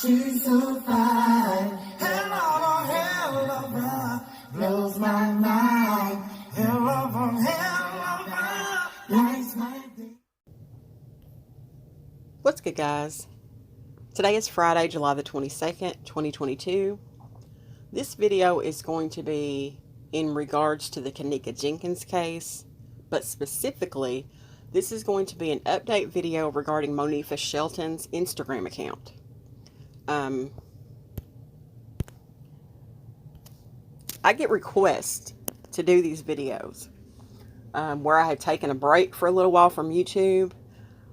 she's so fine. Hell blows my mind. Hell lights my day. What's good, guys? Today is Friday, July the 22nd, 2022. This video is going to be in regards to the Kenneka Jenkins case, but specifically, this is going to be an update video regarding Monifah Shelton's Instagram account. I get requests to do these videos where I had taken a break for a little while from YouTube.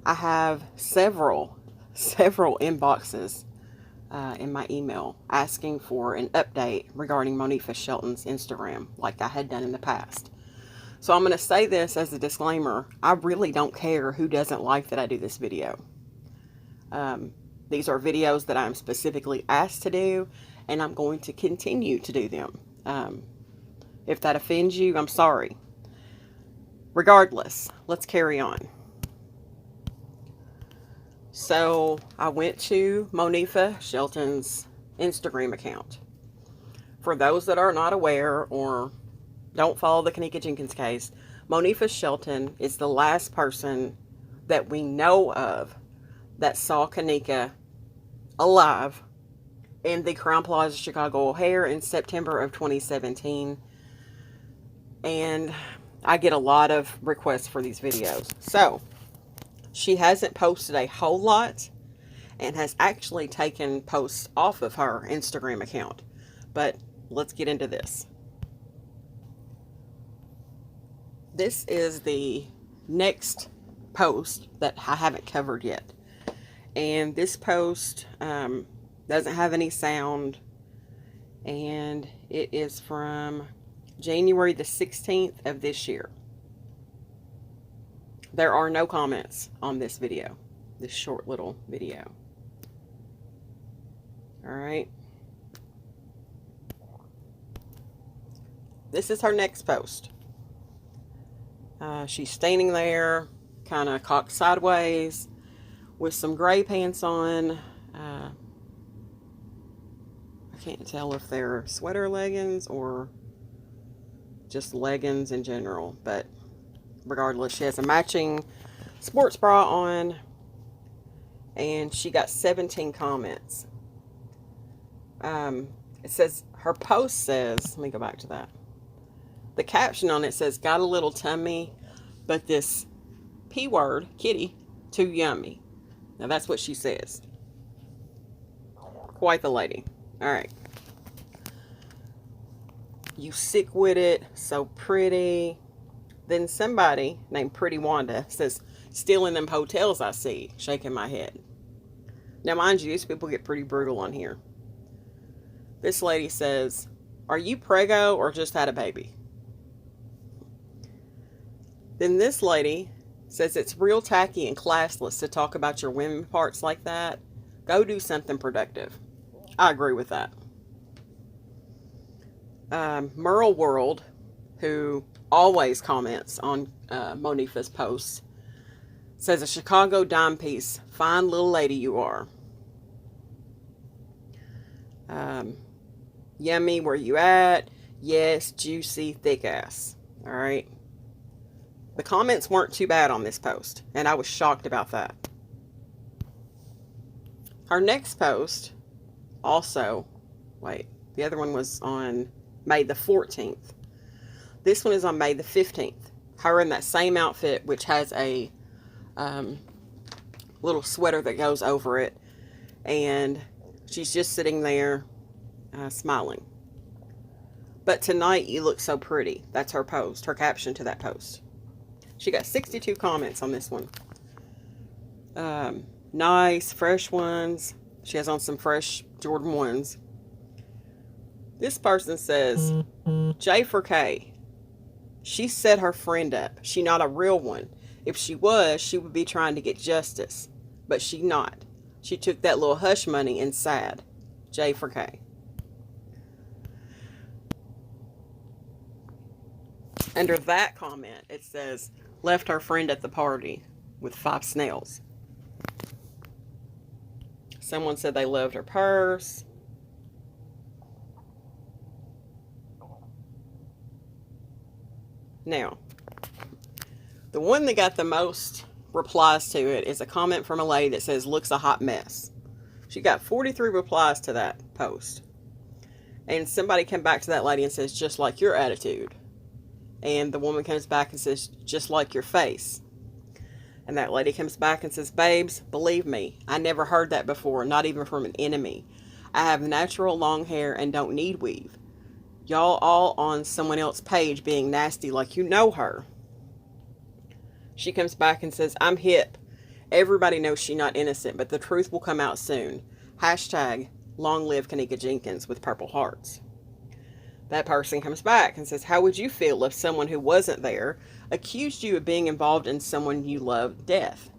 I have several inboxes in my email asking for an update regarding Monifah Shelton's Instagram, like I had done in the past. So I'm going to say this as a disclaimer. I really don't care who doesn't like that I do this video. These are videos that I'm specifically asked to do, and I'm going to continue to do them. If that offends you, I'm sorry. Regardless, let's carry on. So I went to Monifah Shelton's Instagram account. For those that are not aware or don't follow the Kenneka Jenkins case, Monifah Shelton is the last person that we know of that saw Kenneka alive in the Crowne Plaza Chicago O'Hare in September of 2017. And I get a lot of requests for these videos. So she hasn't posted a whole lot and has actually taken posts off of her Instagram account. But let's get into this. This is the next post that I haven't covered yet. And this post doesn't have any sound. And it is from January the 16th of this year. There are no comments on this video, this short little video. All right. This is her next post. She's standing there, kind of cocked sideways, with some gray pants on. I can't tell if they're sweater leggings or just leggings in general, but regardless, she has a matching sports bra on, and she got 17 comments. It says, her post says, let me go back to that. The caption on it says, got a little tummy, but this P word, kitty, too yummy. Now that's what she says. Quite the lady. All right. You sick with it, so pretty. Then somebody named Pretty Wanda says, still in them hotels I see, shaking my head. Now mind you, these people get pretty brutal on here. This lady says, are you preggo or just had a baby? Then this lady says, it's real tacky and classless to talk about your women parts like that. Go do something productive. I agree with that. Merle World, who always comments on Monifah's posts, says, a Chicago dime piece. Fine little lady you are. Yummy, where you at? Yes, juicy, thick ass. All right. The comments weren't too bad on this post, and I was shocked about that. Her next post, also, wait, the other one was on May the 14th. This one is on May the 15th. Her in that same outfit, which has a little sweater that goes over it, and she's just sitting there smiling. But tonight you look so pretty. That's her post, her caption to that post. She got 62 comments on this one. Nice, fresh ones. She has on some fresh Jordan 1s. This person says, J for K. She set her friend up. She not a real one. If she was, she would be trying to get justice. But she not. She took that little hush money and sad. J for K. Under that comment, it says, left her friend at the party with 5 snails. Someone said they loved her purse. Now, the one that got the most replies to it is a comment from a lady that says, looks a hot mess. She got 43 replies to that post. And somebody came back to that lady and says, just like your attitude. And the woman comes back and says, just like your face. And that lady comes back and says, babes, believe me, I never heard that before, not even from an enemy. I have natural long hair and don't need weave. Y'all all on someone else's page being nasty like you know her. She comes back and says, I'm hip. Everybody knows she's not innocent, but the truth will come out soon. Hashtag long live Kenneka Jenkins with purple hearts. That person comes back and says, how would you feel if someone who wasn't there accused you of being involved in someone you loved death?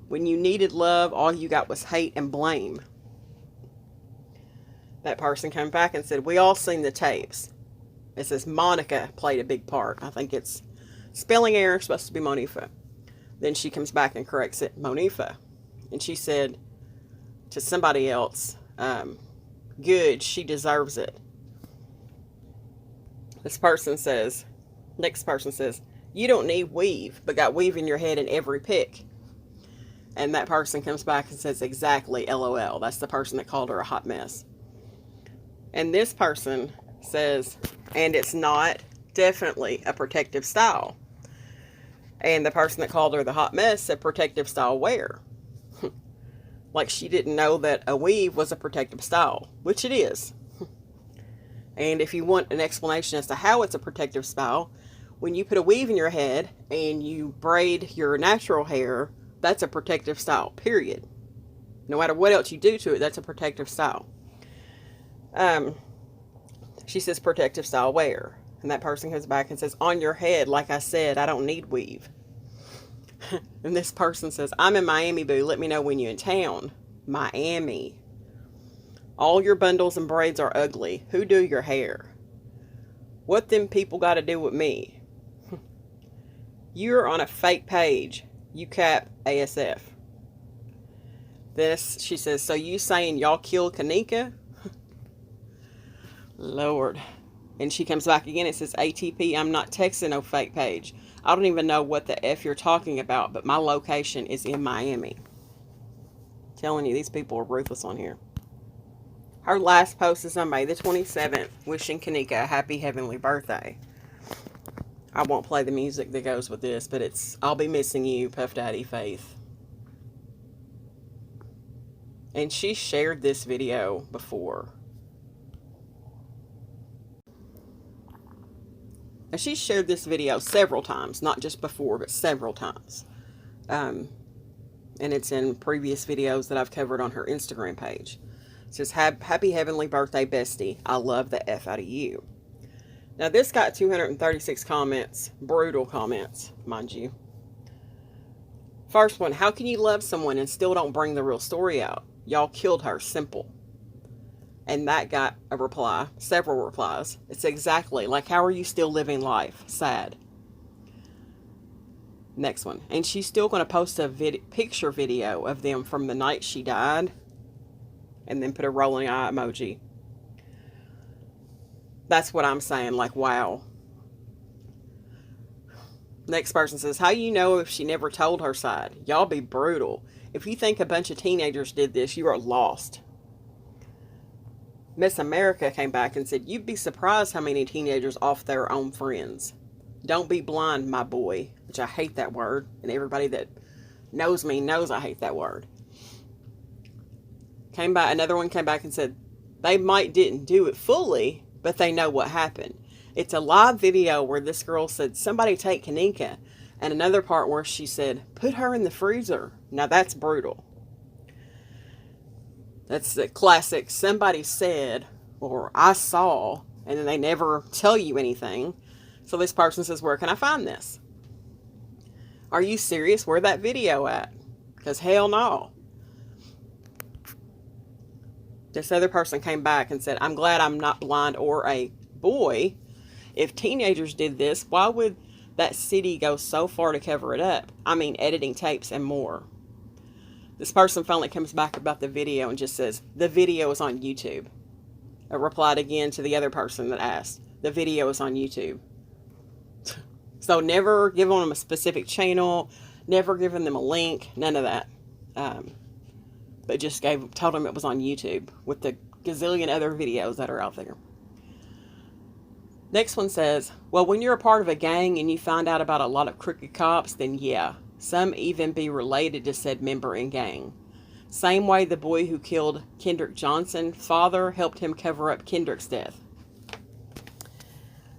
When you needed love, all you got was hate and blame. That person came back and said, we all seen the tapes. It says Monica played a big part. I think it's spelling error, supposed to be Monifah. Then she comes back and corrects it, Monifah. And she said to somebody else, good, she deserves it. This person says, next person says, you don't need weave, but got weave in your head in every pic. And that person comes back and says, exactly, LOL. That's the person that called her a hot mess. And this person says, and it's not definitely a protective style. And the person that called her the hot mess said protective style wear. Like she didn't know that a weave was a protective style, which it is. And if you want an explanation as to how it's a protective style, when you put a weave in your head and you braid your natural hair, that's a protective style, period. No matter what else you do to it, that's a protective style. She says protective style wear. And that person comes back and says, on your head, like I said, I don't need weave. And this person says, I'm in Miami, boo. Let me know when you're in town. Miami. All your bundles and braids are ugly. Who do your hair? What them people got to do with me? You're on a fake page. You cap ASF. This, she says, so you saying y'all killed Kenneka? Lord. And she comes back again. It says, ATP, I'm not texting no fake page. I don't even know what the F you're talking about, but my location is in Miami. I'm telling you, these people are ruthless on here. Her last post is on May the 27th, wishing Kenneka a happy heavenly birthday. I won't play the music that goes with this, but it's I'll Be Missing You, Puff Daddy, Faith. And she shared this video before. And she shared this video several times, not just before, but several times. And it's in previous videos that I've covered on her Instagram page. It says, happy heavenly birthday, bestie. I love the F out of you. Now, this got 236 comments. Brutal comments, mind you. First one, how can you love someone and still don't bring the real story out? Y'all killed her, simple. And that got a reply, several replies. It's exactly like, how are you still living life? Sad. Next one. And she's still going to post a picture video of them from the night she died. And then put a rolling eye emoji. That's what I'm saying. Like, wow. Next person says, how you know if she never told her side? Y'all be brutal. If you think a bunch of teenagers did this, you are lost. Miss America came back and said, you'd be surprised how many teenagers off their own friends. Don't be blind, my boy. Which I hate that word. And everybody that knows me knows I hate that word. Another one came back and said, they didn't do it fully, but they know what happened. It's a live video where this girl said, somebody take Kenneka. And another part where she said, put her in the freezer. Now that's brutal. That's the classic, somebody said, or I saw, and then they never tell you anything. So this person says, where can I find this? Are you serious? Where that video at? Because hell no. This other person came back and said, I'm glad I'm not blind or a boy. If teenagers did this, why would that city go so far to cover it up? I mean, editing tapes and more. This person finally comes back about the video and just says, the video is on YouTube. I replied again to the other person that asked, the video is on YouTube. So never giving them a specific channel, never giving them a link, none of that. But just told them it was on YouTube with the gazillion other videos that are out there. Next one says, well, when you're a part of a gang and you find out about a lot of crooked cops, then yeah, some even be related to said member and gang. Same way the boy who killed Kendrick Johnson's father helped him cover up Kendrick's death.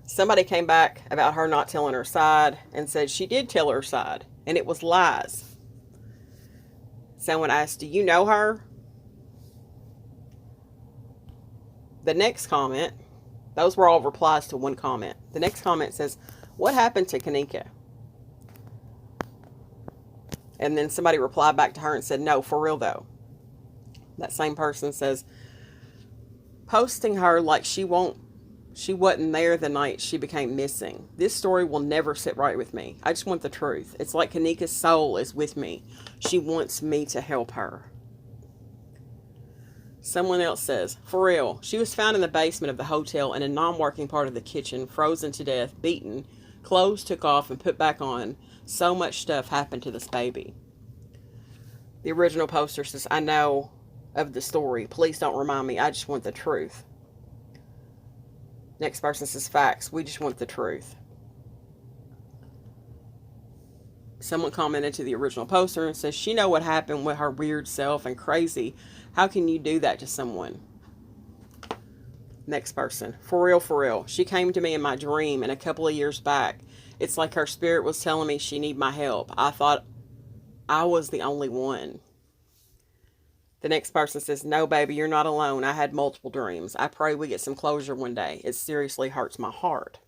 Somebody came back about her not telling her side and said she did tell her side, and it was lies. Someone asked, do you know her? The next comment, those were all replies to one comment. The next comment says, what happened to Kanika? And then somebody replied back to her and said, no, for real though. That same person says, posting her like she wasn't there the night she became missing. This story will never sit right with me. I just want the truth. It's like Kanika's soul is with me. She wants me to help her. Someone else says, for real, she was found in the basement of the hotel in a non-working part of the kitchen, frozen to death, beaten, clothes took off and put back on. So much stuff happened to this baby. The original poster says, I know of the story. Please don't remind me. I just want the truth. Next person says, facts. We just want the truth. Someone commented to the original poster and says, she know what happened with her weird self and crazy. How can you do that to someone? Next person, for real. She came to me in my dream and a couple of years back. It's like her spirit was telling me she needed my help. I thought I was the only one. The next person says, no, baby, you're not alone. I had multiple dreams. I pray we get some closure one day. It seriously hurts my heart.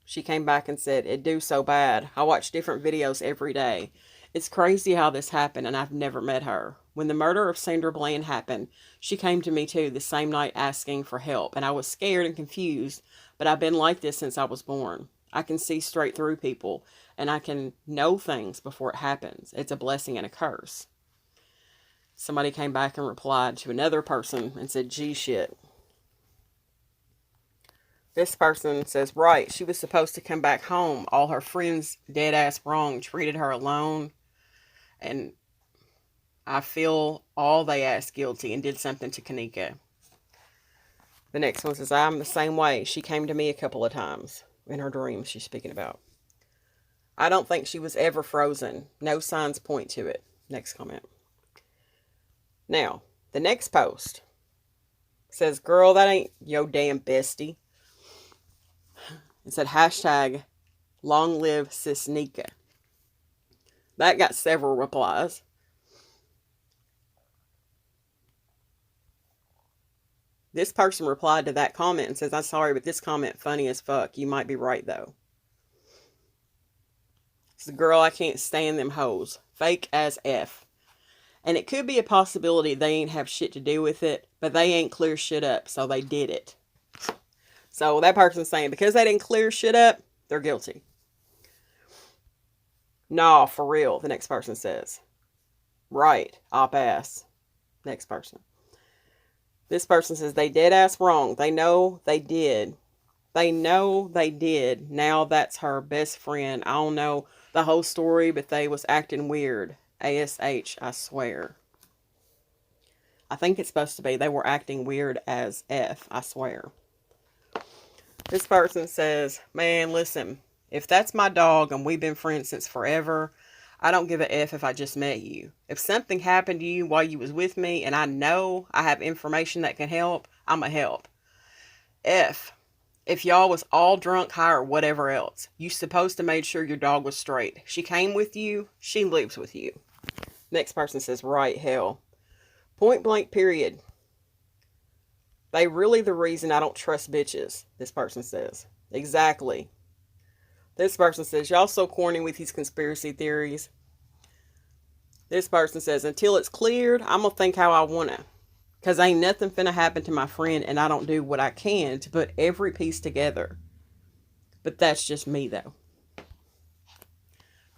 She came back and said, it do so bad. I watch different videos every day. It's crazy how this happened, and I've never met her. When the murder of Sandra Bland happened, she came to me too the same night asking for help, and I was scared and confused, but I've been like this since I was born. I can see straight through people, and I can know things before it happens. It's a blessing and a curse. Somebody came back and replied to another person and said, gee, shit. This person says, right, she was supposed to come back home. All her friends dead ass wrong, treated her alone. And I feel all they asked guilty and did something to Kanika. The next one says, I'm the same way. She came to me a couple of times in her dreams she's speaking about. I don't think she was ever frozen. No signs point to it. Next comment. Now, the next post says, girl, that ain't yo damn bestie. It said, hashtag long live Sisnika. That got several replies. This person replied to that comment and says, I'm sorry, but this comment funny as fuck. You might be right, though. It's the girl, I can't stand them hoes. Fake as F. And it could be a possibility they ain't have shit to do with it, but they ain't clear shit up, so they did it. So that person's saying, because they didn't clear shit up, they're guilty. Nah, for real, the next person says. Right, op-ass. Next person. This person says, they dead-ass wrong. They know they did. They know they did. Now that's her best friend. I don't know the whole story, but they was acting weird. ASH, I swear. I think it's supposed to be, they were acting weird as F, I swear. This person says, man, listen, if that's my dog and we've been friends since forever, I don't give a F if I just met you. If something happened to you while you was with me and I know I have information that can help, I'ma help. F, if y'all was all drunk, high, or whatever else, you supposed to make sure your dog was straight. She came with you, she lives with you. Next person says, right, hell. Point blank period. They really the reason I don't trust bitches, this person says. Exactly. This person says, y'all so corny with these conspiracy theories. This person says, until it's cleared, I'm going to think how I want to. Because ain't nothing finna happen to my friend and I don't do what I can to put every piece together. But that's just me, though.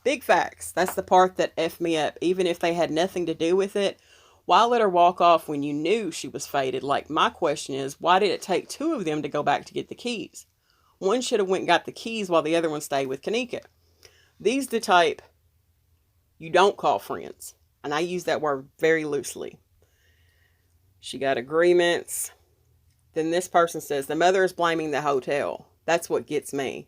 Big facts. That's the part that effed me up. Even if they had nothing to do with it, why let her walk off when you knew she was faded? Like, my question is, why did it take two of them to go back to get the keys? One should have went and got the keys while the other one stayed with Kanika. These the type you don't call friends. And I use that word very loosely. She got agreements. Then this person says, the mother is blaming the hotel. That's what gets me.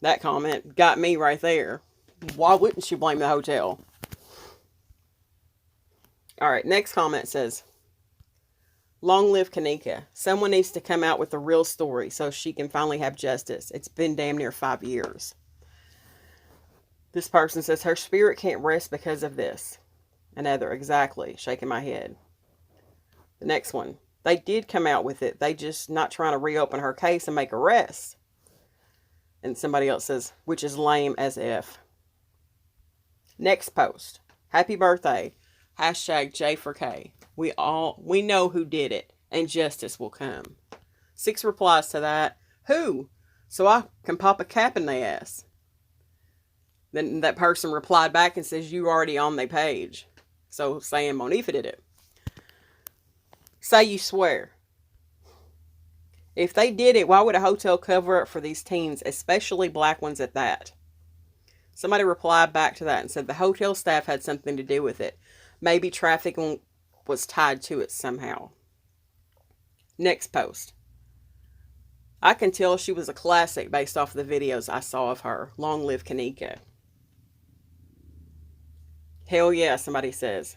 That comment got me right there. Why wouldn't she blame the hotel? Alright, next comment says, long live Kanika. Someone needs to come out with a real story so she can finally have justice. It's been damn near 5 years. This person says, her spirit can't rest because of this. Another, exactly. Shaking my head. The next one, they did come out with it. They just not trying to reopen her case and make arrests. And somebody else says, which is lame as F. Next post. Happy birthday. Hashtag J for K. We know who did it. And justice will come. 6 replies to that. Who? So I can pop a cap in their ass. Then that person replied back and says, you already on their page. So saying Monifah did it. Say you swear. If they did it, why would a hotel cover up for these teens, especially black ones at that? Somebody replied back to that and said the hotel staff had something to do with it. Maybe trafficking was tied to it somehow. Next post. I can tell she was a classic based off the videos I saw of her. Long live Kanika. Hell yeah, somebody says.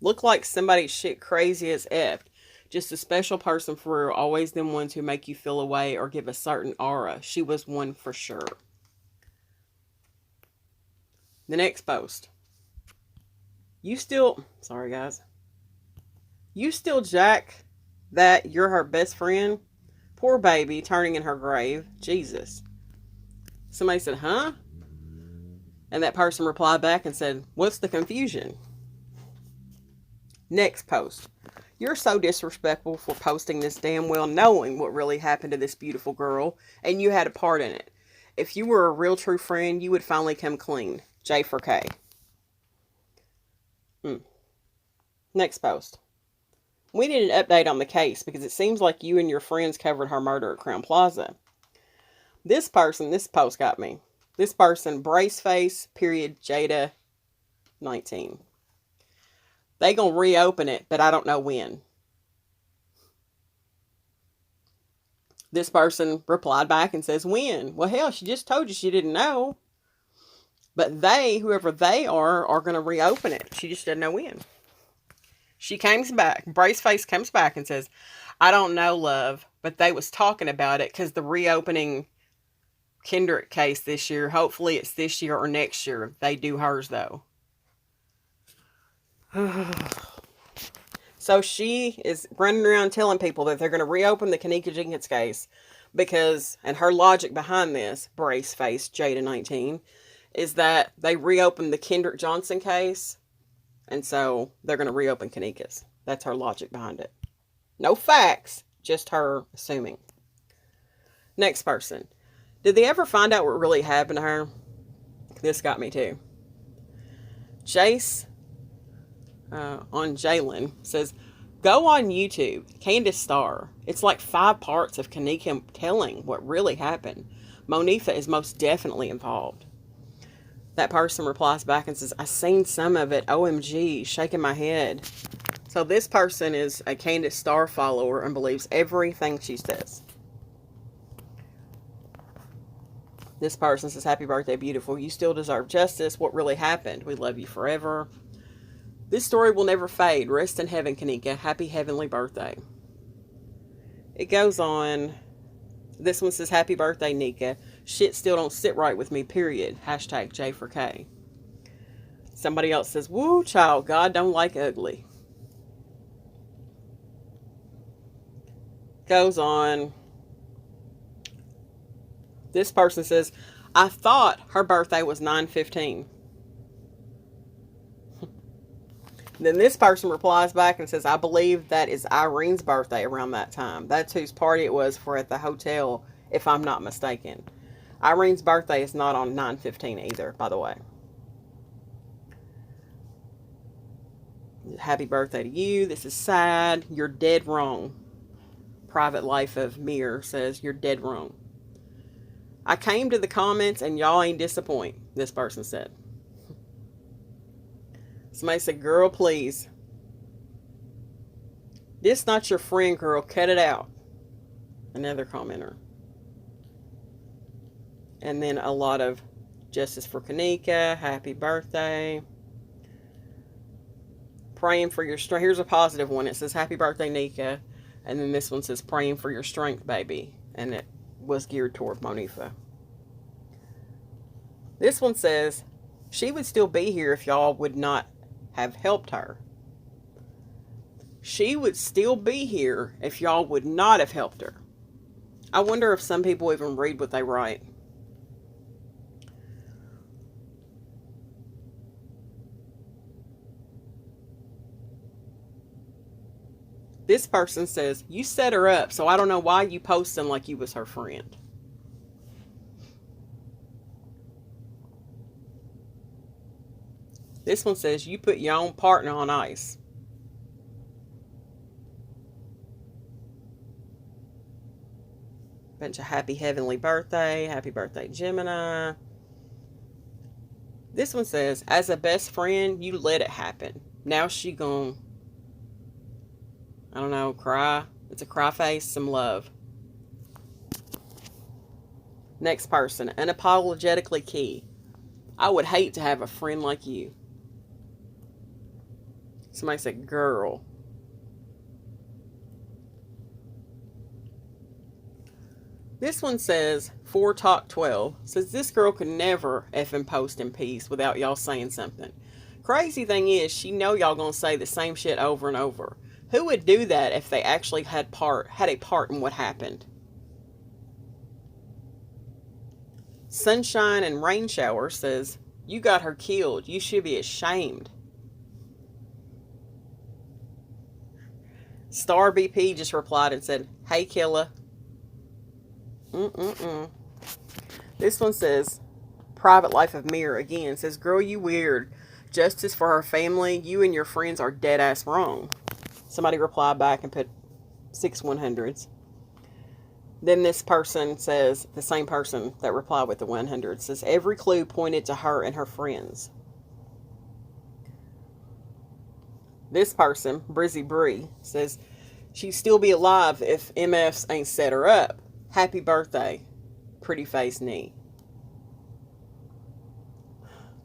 Look like somebody shit crazy as F. Just a special person for real. Always them ones who make you feel away or give a certain aura. She was one for sure. The next post. Sorry guys. You still jack that you're her best friend? Poor baby turning in her grave. Jesus. Somebody said, huh? And that person replied back and said, what's the confusion? Next post. You're so disrespectful for posting this damn well knowing what really happened to this beautiful girl, and you had a part in it. If you were a real true friend, you would finally come clean. J for K. Next post. We need an update on the case because it seems like you and your friends covered her murder at Crown Plaza. This post got me. This person, Braceface, period, Jada, 19. They gonna reopen it, but I don't know when. This person replied back and says, when? Well, hell, she just told you she didn't know. But they, whoever they are going to reopen it. She just doesn't know when. She comes back. Braceface comes back and says, I don't know, love, but they was talking about it because the reopening Kendrick case this year, hopefully it's this year or next year. They do hers, though. So she is running around telling people that they're going to reopen the Kanika Jenkins case because, and her logic behind this, Braceface, Jada 19, is that they reopened the Kendrick Johnson case, and so they're going to reopen Kanika's. That's her logic behind it. No facts, just her assuming. Next person. Did they ever find out what really happened to her? This got me too. Chase on Jalen says, go on YouTube, Candace Starr. It's like 5 parts of Kanika telling what really happened. Monifah is most definitely involved. That person replies back and says, I seen some of it, OMG, shaking my head. So this person is a Candace Starr follower and believes everything she says. This person says, happy birthday, beautiful. You still deserve justice. What really happened? We love you forever. This story will never fade. Rest in heaven, Kanika. Happy heavenly birthday. It goes on. This one says, happy birthday, Nika. Shit still don't sit right with me, period. Hashtag J for K. Somebody else says, woo, child, God don't like ugly. Goes on. This person says, I thought her birthday was 9/15. Then this person replies back and says, I believe that is Irene's birthday around that time. That's whose party it was for at the hotel, if I'm not mistaken. Irene's birthday is not on 9/15 either, by the way. Happy birthday to you. This is sad. You're dead wrong. Private Life of Mir says, you're dead wrong. I came to the comments and y'all ain't disappoint, this person said. Somebody said, girl, please. This not your friend, girl. Cut it out. Another commenter. And then a lot of justice for Kanika. Happy birthday. Praying for your strength. Here's a positive one. It says, happy birthday, Nika. And then this one says, praying for your strength, baby. And it was geared toward Monifah. This one says, she would still be here if y'all would not have helped her. She would still be here if y'all would not have helped her. I wonder if some people even read what they write. This person says, you set her up, so I don't know why you posting like you was her friend. This one says, you put your own partner on ice. Bunch of happy heavenly birthday. Happy birthday, Gemini. This one says, as a best friend, you let it happen. Now she gone, I don't know, cry. It's a cry face, some love. Next person, unapologetically Key. I would hate to have a friend like you. Somebody said, girl. This one says, 4 Talk 12, says this girl could never effing post in peace without y'all saying something. Crazy thing is, she know y'all gonna say the same shit over and over. Who would do that if they actually had a part in what happened? Sunshine and Rain Shower says, you got her killed. You should be ashamed. Star BP just replied and said, hey, killer. This one says, Private Life of Mir again says, girl, you weird. Justice for her family. You and your friends are dead ass wrong. Somebody replied back and put 6 100s. Then this person says, the same person that replied with the 100 says, every clue pointed to her and her friends. This person, Brizzy Bree, says, she'd still be alive if MFs ain't set her up. Happy birthday, pretty face knee.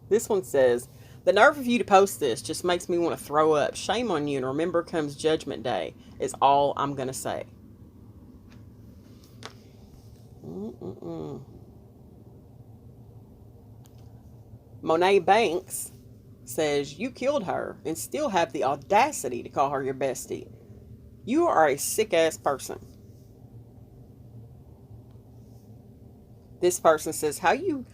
This one says, the nerve of you to post this just makes me want to throw up. Shame on you, and remember comes Judgment Day is all I'm going to say. Monet Banks says, you killed her and still have the audacity to call her your bestie. You are a sick-ass person. This person says, how you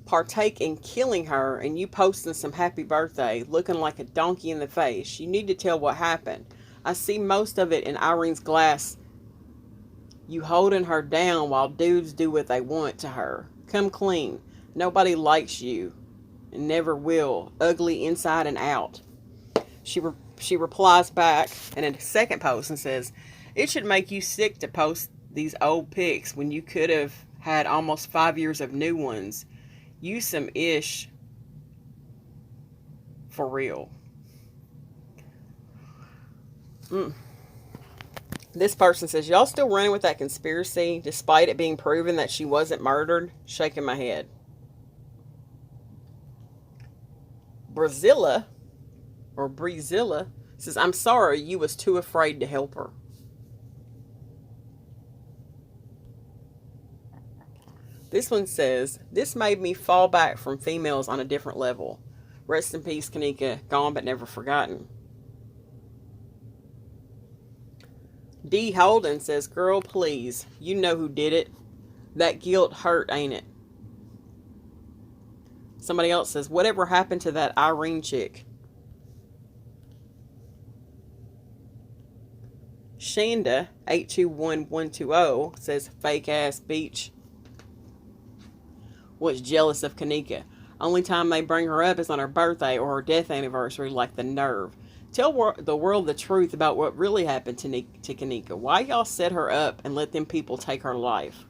partake in killing her and you posting some happy birthday looking like a donkey in the face. You need to tell what happened. I see most of it in Irene's glass. You holding her down while dudes do what they want to her. Come clean. Nobody likes you and never will. Ugly inside and out. She replies back in a second post and says, it should make you sick to post these old pics when you could have had almost 5 years of new ones. You some ish for real. This person says, y'all still running with that conspiracy despite it being proven that she wasn't murdered? Shaking my head. Brazilla says, I'm sorry you was too afraid to help her. This one says, this made me fall back from females on a different level. Rest in peace, Kanika. Gone but never forgotten. D. Holden says, girl, please. You know who did it. That guilt hurt, ain't it? Somebody else says, whatever happened to that Irene chick? Shanda, 821120, says, fake ass beach. was jealous of Kanika. Only time they bring her up is on her birthday or her death anniversary, like the nerve. Tell the world the truth about what really happened to Kanika. Why y'all set her up and let them people take her life?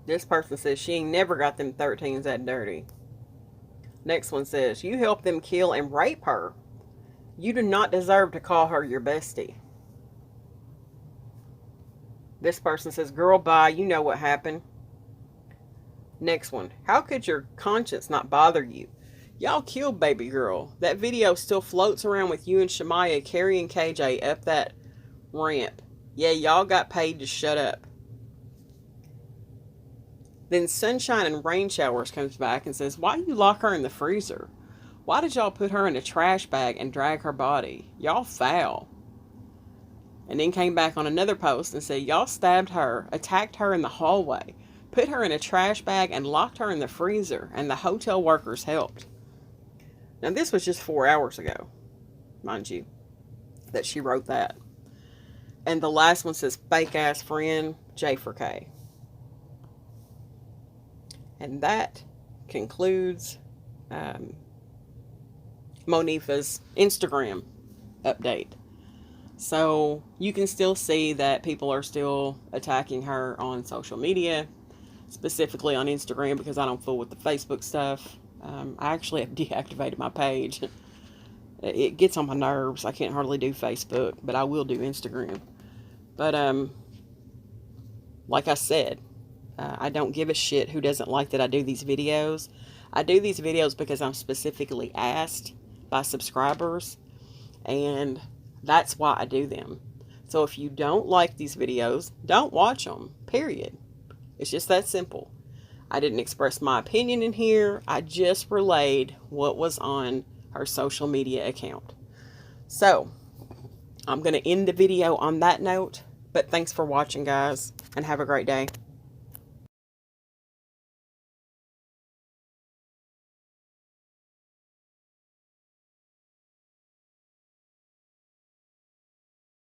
This person says she ain't never got them 13s that dirty. Next one says, you helped them kill and rape her. You do not deserve to call her your bestie. This person says, girl, bye, you know what happened. Next one, how could your conscience not bother you? Y'all killed baby girl. That video still floats around with you and Shemaya carrying KJ up that ramp. Yeah, y'all got paid to shut up. Then Sunshine and Rain Showers comes back and says, why you lock her in the freezer? Why did y'all put her in a trash bag and drag her body? Y'all foul. And then came back on another post and said, y'all stabbed her, attacked her in the hallway, put her in a trash bag and locked her in the freezer, and the hotel workers helped. Now this was just 4 hours ago, mind you, that she wrote that. And the last one says, fake ass friend, J for K. And that concludes Monifah's Instagram update. So you can still see that people are still attacking her on social media, specifically on Instagram, because I don't fool with the Facebook stuff. I actually have deactivated my page. It gets on my nerves. I can't hardly do Facebook, but I will do Instagram. But like I said, I don't give a shit who doesn't like that I do these videos. I do these videos because I'm specifically asked by subscribers, and that's why I do them. So if you don't like these videos, don't watch them, period. It's just that simple. I didn't express my opinion in here. I just relayed what was on her social media account. So I'm going to end the video on that note, but thanks for watching, guys, and have a great day.